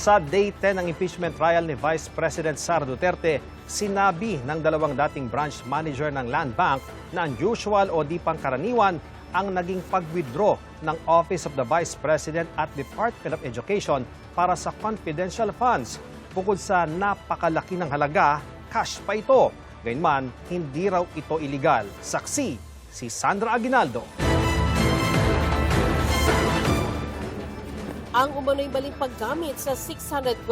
Sa Day 10 ng impeachment trial ni Vice President Sara Duterte, sinabi ng dalawang dating branch manager ng Land Bank na unusual o di pangkaraniwan ang naging pag-withdraw ng Office of the Vice President at Department of Education para sa confidential funds. Bukod sa napakalaki ng halaga, cash pa ito. Gayunman, hindi raw ito iligal. Saksi, si Sandra Aguinaldo. Ang umano'y maling paggamit sa 612.5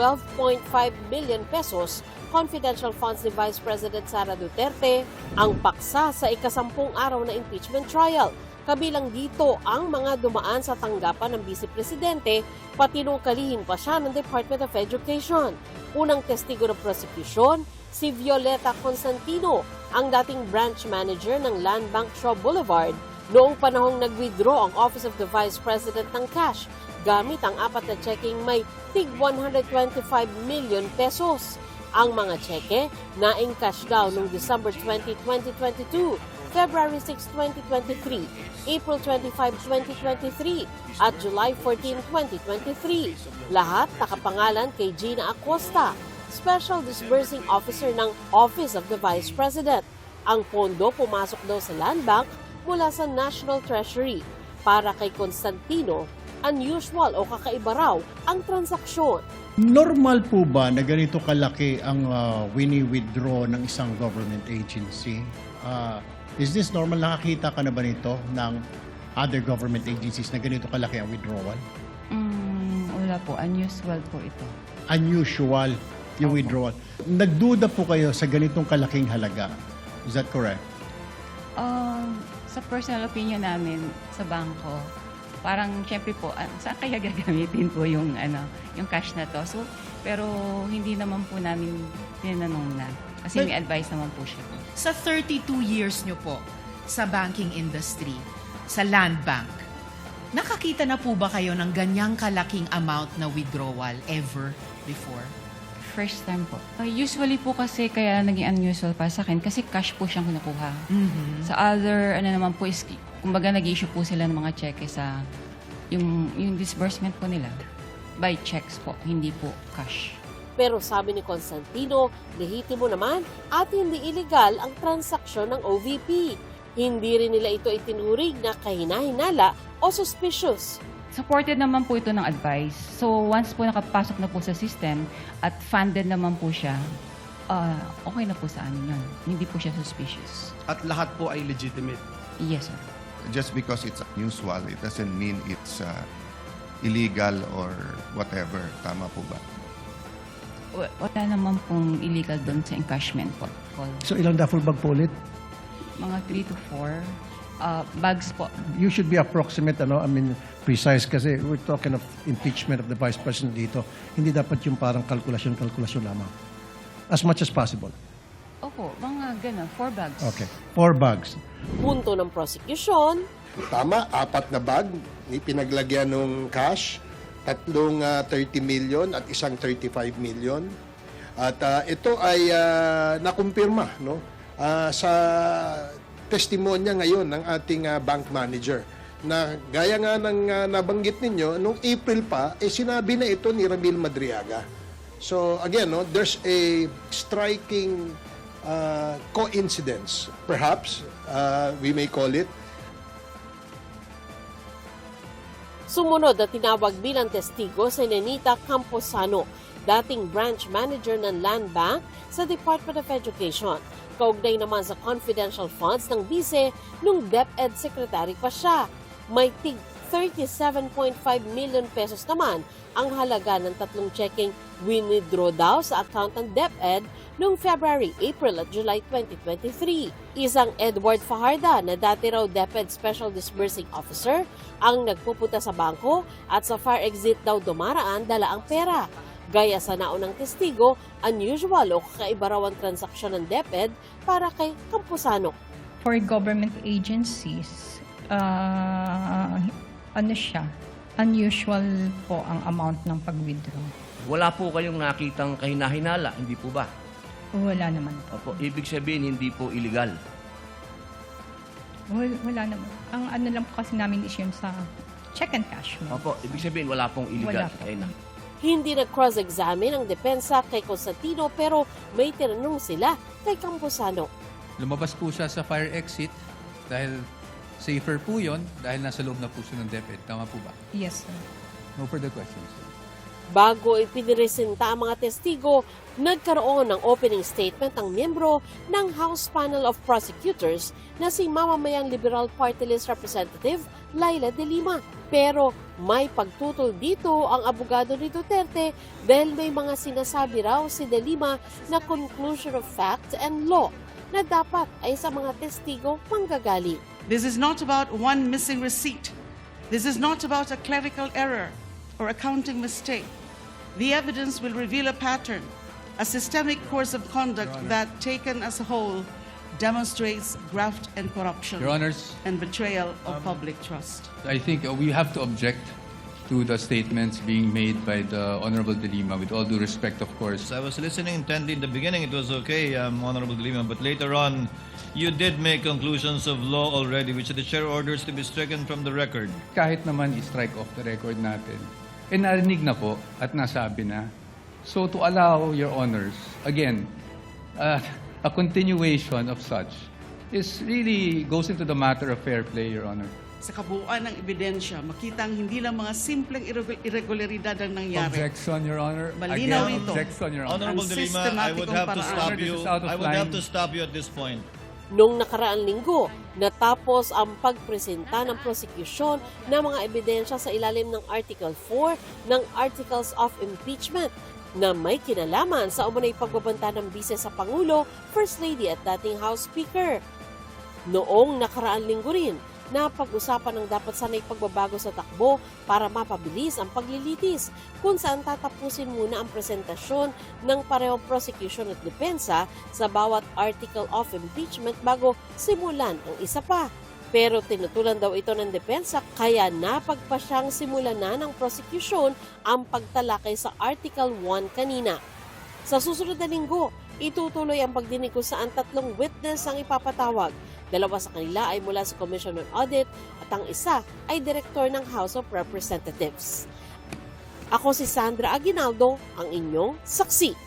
million pesos confidential funds ni Vice President Sara Duterte ang paksa sa ikasampung araw na impeachment trial. Kabilang dito ang mga dumaan sa tanggapan ng Vice Presidente, pati nung kalihim pa siya ng Department of Education. Unang testigo ng prosecution, si Violeta Constantino, ang dating branch manager ng Land Bank Shaw Boulevard, noong panahong nag-withdraw ang Office of the Vice President ng cash gamit ang apat na checking may tig 125 million pesos. Ang mga cheque na encash daw noong December 20, 2022, February 6, 2023, April 25, 2023 at July 14, 2023. Lahat nakapangalan kay Gina Acosta, Special Disbursing Officer ng Office of the Vice President. Ang pondo pumasok daw sa Land Bank mula sa National Treasury. Para kay Constantino, unusual o kakaiba raw ang transaksyon. Normal po ba na ganito kalaki ang wini-withdraw ng isang government agency? Is this normal? Nakakita ka na ba nito ng other government agencies na ganito kalaki ang withdrawal? Wala po. Unusual po ito. Unusual yung withdrawal. Nagduda po kayo sa ganitong kalaking halaga. Is that correct? Sa personal opinion namin sa bangko, parang syempre po, saan kaya gagamitin po yung cash na to? So, pero hindi naman po namin tinanong na. Kasi may advice naman po siya. Sa 32 years nyo po sa banking industry, sa Land Bank, nakakita na po ba kayo ng ganyang kalaking amount na withdrawal ever before? First time po. Usually po kasi kaya naging unusual para sa akin kasi cash po siyang kinukuha. Sa other, naman po is, kumbaga nag-issue po sila ng mga cheque sa yung disbursement po nila by checks po, hindi po cash. Pero sabi ni Constantino, lehitimo naman at hindi illegal ang transaksyon ng OVP. Hindi rin nila ito itinuring na kahina-hinala o suspicious. Supported naman po ito ng advice. So once po nakapasok na po sa system at funded naman po siya, okay na po sa amin yun. Hindi po siya suspicious. At lahat po ay legitimate. Yes, sir. Just because it's unusual, it doesn't mean it's illegal or whatever. Tama po ba? Wala naman pong illegal doon sa encashment po. So ilang duffel bag po ulit? Mga 3 to 4 bags po. You should be approximate, precise kasi we're talking of impeachment of the Vice President dito. Hindi dapat yung parang kalkulasyon lamang. As much as possible. Opo, mga gano'n, 4 bags. Okay. 4 bags. Punto ng prosecution, Tama, 4 na bag, pinaglagyan ng cash, 3 30 million at isang 35 million. At ito ay nakumpirma sa testimonya ngayon ng ating bank manager na gaya nga ng nabanggit ninyo, nung April pa, sinabi na ito ni Ramil Madriaga. So again, there's a striking coincidence, perhaps, we may call it. sumunod na tinawag bilang testigo si Nenita Camposano, dating branch manager ng Land Bank sa Department of Education. Kaugnay naman sa confidential funds ng bise nung DepEd Secretary pa siya. May tig 37.5 million pesos naman ang halaga ng 3 checking winidraw daw sa account ng DepEd noong February, April at July 2023. Isang Edward Fajarda na dati raw DepEd Special Disbursing Officer ang nagpupunta sa bangko at sa fire exit daw dumaraan dala ang pera. Gaya sa naunang testigo, unusual o kakaiba raw ang transaksyon ng DepEd para kay Camposano. For government agencies, unusual po ang amount ng pag-withdraw. Wala po kayong nakitang kahinahinala, hindi po ba? Wala naman po. Opo, ibig sabihin, hindi po illegal. Wala naman. Ang lang po kasi namin is yun sa check and cash. Opo, ibig sabihin, wala pong illegal. Wala po. Ayun na. Hindi nag-cross-examine ang depensa kay Constantino pero may tinanong sila kay Campuzano. Lumabas po siya sa fire exit dahil safer po yun dahil nasa loob na po siya ng DepEd. Tama po ba? Yes, sir. No further questions, sir. Bago ipiniresenta ang mga testigo, nagkaroon ng opening statement ang miyembro ng House Panel of Prosecutors na si mamamayang Liberal Party List Representative Laila De Lima. Pero may pagtutol dito ang abogado ni Duterte dahil may mga sinasabi raw si De Lima na conclusion of fact and law na dapat ay sa mga testigo manggagaling. This is not about one missing receipt. This is not about a clerical error or accounting mistake. The evidence will reveal a pattern, a systemic course of conduct that, taken as a whole, demonstrates graft and corruption Your Honors, and betrayal of public trust. I think we have to object to the statements being made by the Honorable De Lima, with all due respect, of course. I was listening intently in the beginning. It was okay, Honorable De Lima, but later on, you did make conclusions of law already, which the chair orders to be stricken from the record. Kahit naman i-strike off the record natin, narinig na po at nasabi na. So to allow, Your Honors, again, a continuation of such is really goes into the matter of fair play, Your Honor. Sa kabuuan ng ebidensya, makitang hindi lang mga simpleng irregularidad ang nangyari. Objection, Your Honor. Malinaw Again, ito. objection, Your Honor. Honorable De Lima, I would have to stop you. This is out of I would have line. to stop you at this point. Noong nakaraang linggo, natapos ang pagpresenta ng prosecution ng mga ebidensya sa ilalim ng Article 4 ng Articles of Impeachment na may kinalaman sa umunay pagbabanta ng bise sa Pangulo, First Lady at dating House Speaker. Noong nakaraang linggo rin, napag-usapan ng dapat sanay pagbabago sa takbo para mapabilis ang paglilitis kung saan tatapusin muna ang presentasyon ng parehong prosecution at depensa sa bawat article of impeachment bago simulan ang isa pa. Pero tinutulan daw ito ng depensa kaya napagpa siyang simulan na ng prosecution ang pagtalakay sa Article 1 kanina. Sa susunod na linggo, itutuloy ang pagdinig kung saan 3 witness ang ipapatawag. 2 sa kanila ay mula sa Commission on Audit at ang isa ay Direktor ng House of Representatives. Ako si Sandra Aguinaldo, ang inyong saksi.